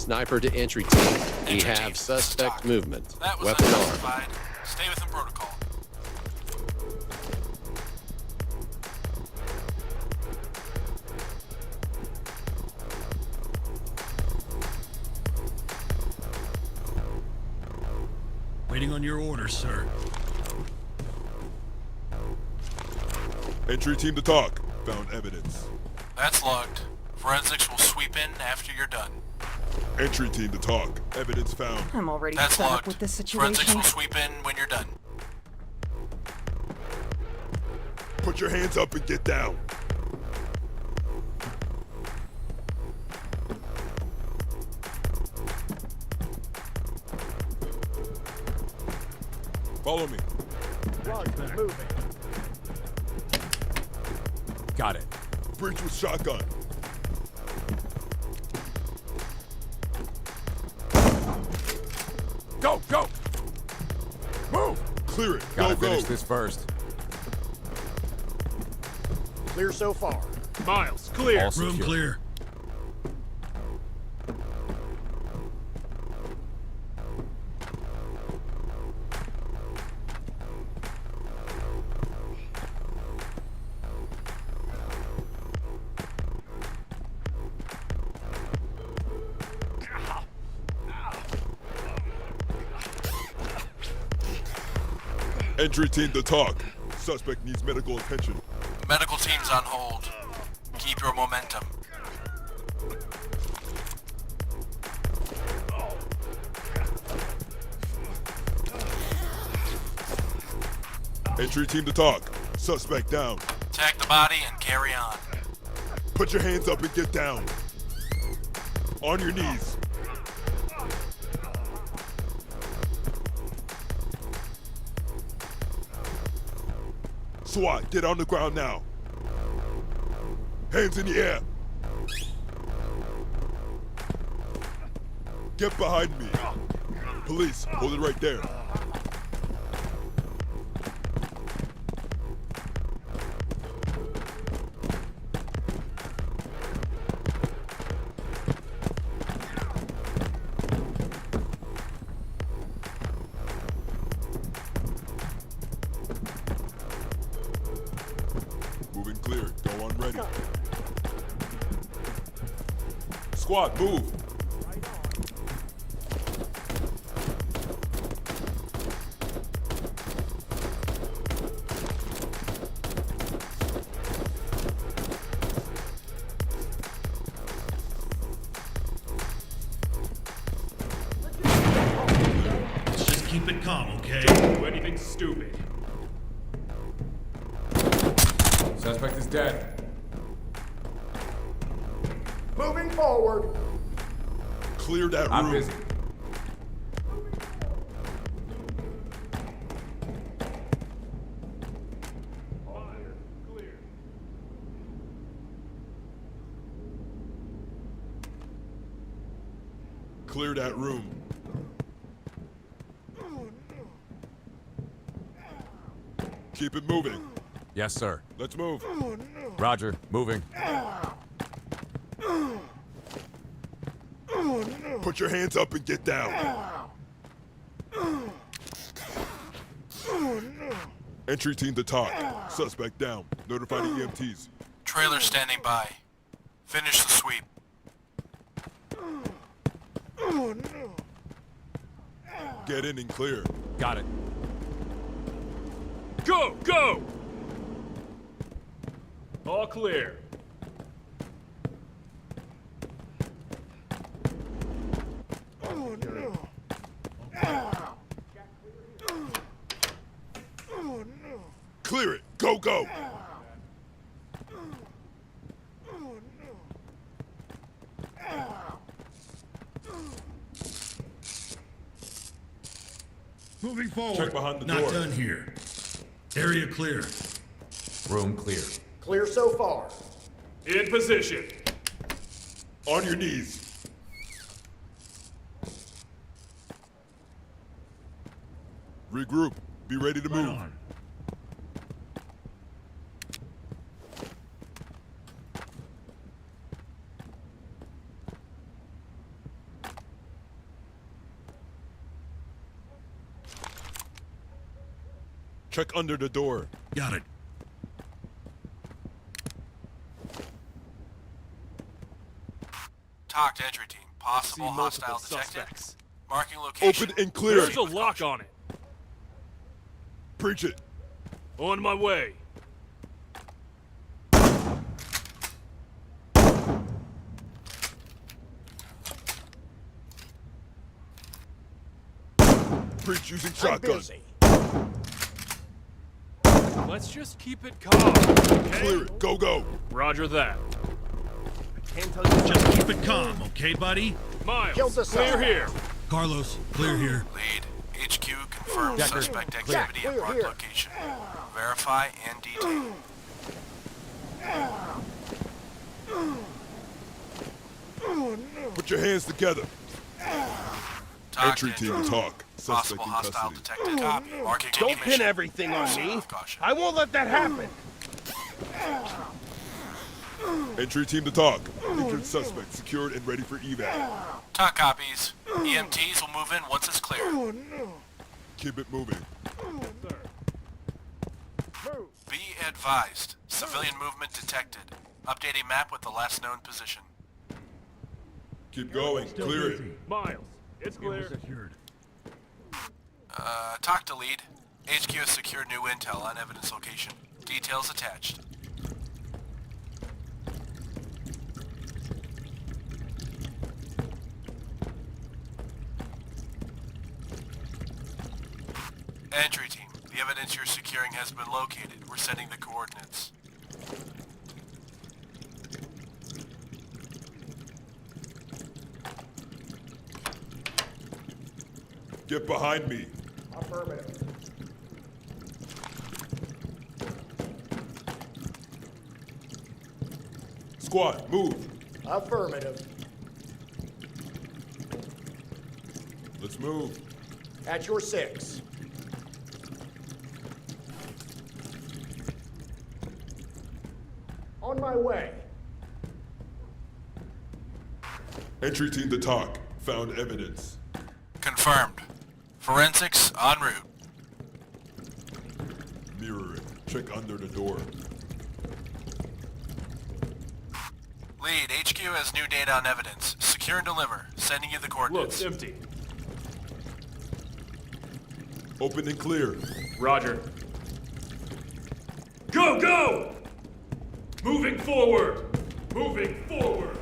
Sniper to entry team. We Entry have team, suspect stock. movement. That was Weapon armed. unjustified. Stay within protocol. Waiting on your orders, sir. Entry team to talk. Found evidence. That's logged. Forensics will sweep in after you're done. Entry team to talk. Evidence found. I'm already That's fed up logged. with this Forensics situation. will sweep in when you're done. Put your hands up and get down. Follow me. Moving. Got it. Breach with shotgun. Go, go! Move! Clear it. Gotta Go, finish go. this first. Clear so far. Miles, clear. All Room secure. clear. Entry team to talk. Suspect needs medical attention. Medical team's on hold. Keep your momentum. Entry team to talk. Suspect down. Tag the body and carry on. Put your hands up and get down. On your knees. SWAT, get on the ground now. Hands in the air. Get behind me. Police, hold it right there. Moving clear. Go on ready. Squad, move. Let's just keep it calm, okay? Do anything stupid. Suspect is dead. Moving forward. Clear that room. I'm busy. Clear that room. Keep it moving. Yes, sir. Let's move. Roger. Moving. Put your hands up and get down. Entry team to talk. Suspect down. Notify the EMTs. Trailer standing by. Finish the sweep. Get in and clear. Got it. Go, go! All clear. Clear it. Go, go. Moving forward. Check behind the Not door. done here. Area clear. Room clear. Clear so far. In position. On your knees. Regroup. Be ready to Right move. on. Check under the door. Got it. Talk to entry team. Possible See multiple hostile detected. suspects. Marking location. Open and clear. There's a lock on it. Preach it. On my way. Preach using I'm shotgun. busy. Let's just keep it calm, okay? Clear it. Go, go. Roger that. Just keep it calm, okay, buddy? Miles, Killed the clear suspect. here. Carlos, clear here. Lead. HQ confirms Decker, suspect clear. activity at Clear marked here. location. Verify and detain. Put your hands together. Talk Entry to team, talk. Suspect Possible in hostile custody. detected. Copy. Marking Don't pin mission. everything on me. Caution. I won't let that happen. Entry team to talk. Injured suspect secured and ready for evac. Talk copies. EMTs will move in once it's clear. Keep it moving. Be advised. Civilian movement detected. Updating map with the last known position. Keep going. Clear it. Miles, it's clear. Secured. Talk to lead. HQ has secured new intel on evidence location. Details attached. Entry team, the evidence you're securing has been located. We're sending the coordinates. Get behind me. Affirmative. Squad, move. Affirmative. Let's move. At your 6. On my way. Entry team to talk. Found evidence. Confirmed. Forensics en route. Mirror it. Check under the door. Lead, HQ has new data on evidence. Secure and deliver. Sending you the coordinates. Looks empty. Open and clear. Roger. Go, go! Moving forward! Moving forward!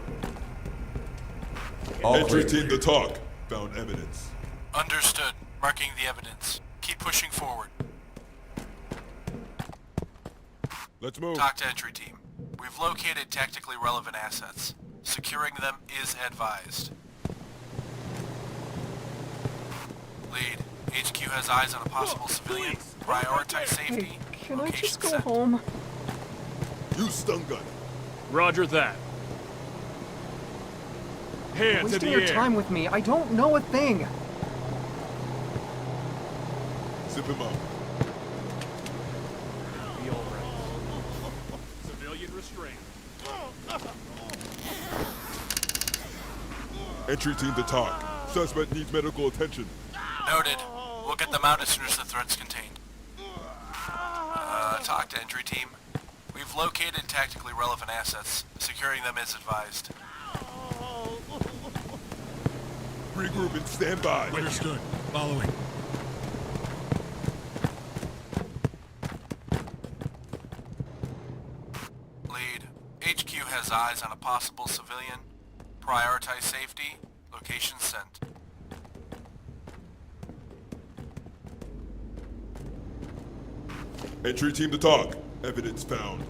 All Entry clear. team to talk. Found evidence. Understood. Marking the evidence. Keep pushing forward. Let's move. Talk to entry team. We've located tactically relevant assets. Securing them is advised. Lead. HQ has eyes on a possible civilian. Prioritize safety. Can I Location just go set. home? Use stun gun. Roger that. Hands in Wasting the your air. time with me. I don't know a thing. Zip him up. Be all right. Civilian restraint. Entry team to talk. Suspect needs medical attention. Noted. We'll get them out as soon as the threat's contained. Talk to entry team. We've located tactically relevant assets. Securing them is advised. Regroup and stand by. Understood. Following. Lead. HQ has eyes on a possible civilian. Prioritize safety. Location sent. Entry team to talk. Evidence found.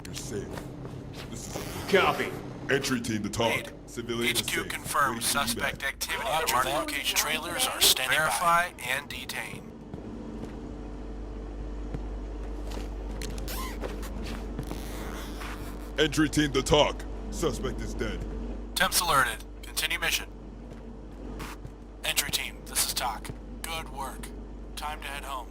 You're safe. This is a Copy. entry team to talk. Lead. Civilian is HQ safe. confirms Waiting for suspect evac. activity at marked location. Trailers are standing Verify and detain. Entry team to talk. Suspect is dead. Temps alerted. Continue mission. Entry team, this is Talk. Good work. Time to head home.